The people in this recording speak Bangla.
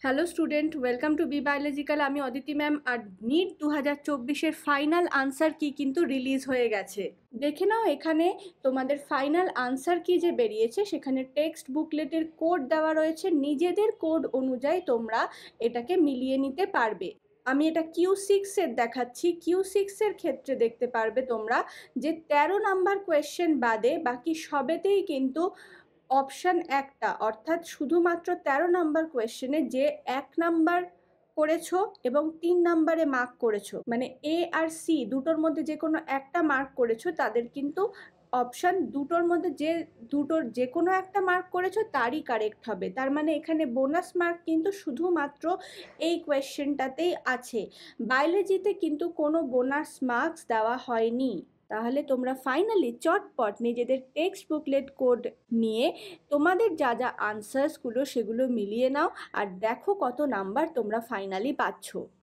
Hello student, welcome to be biological. আমি অদিতি ম্যাম। আর নিট 2024-এর ফাইনাল আনসার কি কিন্তু রিলিজ হয়ে গেছে। দেখে নাও এখানে তোমাদের ফাইনাল আনসার কি যে বেরিয়েছে, সেখানে টেক্সট বুকলেটের কোড দেওয়া রয়েছে। নিজেদের কোড অনুযায়ী তোমরা এটাকে মিলিয়ে নিতে পারবে। আমি এটা Q6-এর দেখাচ্ছি। Q6-এর ক্ষেত্রে দেখতে পারবে তোমরা যে 13 নাম্বার কোয়েশ্চেন বাদে বাকি সবেতেই কিন্তু অপশান একটা, অর্থাৎ শুধুমাত্র 13 নাম্বার কোয়েশ্চেনে যে 1 নাম্বার করেছো এবং 3 নাম্বারে মার্ক করেছো, মানে এ আর সি দুটোর মধ্যে যে কোনো একটা মার্ক করেছো, তাদের কিন্তু অপশান দুটোর মধ্যে দুটোর যে কোনো একটা মার্ক করেছো তারই কারেক্ট হবে। তার মানে এখানে বোনাস মার্ক কিন্তু শুধুমাত্র এই কোয়েশ্চেনটাতেই আছে। বায়োলজিতে কিন্তু কোনো বোনাস মার্কস দেওয়া হয়নি। তাহলে তোমরা ফাইনালি চটপট নিজেদের টেক্সট বুকলেট কোড নিয়ে তোমাদের যা যা আনসার্সগুলো সেগুলো মিলিয়ে নাও আর দেখো কত নাম্বার তোমরা ফাইনালি পাচ্ছ।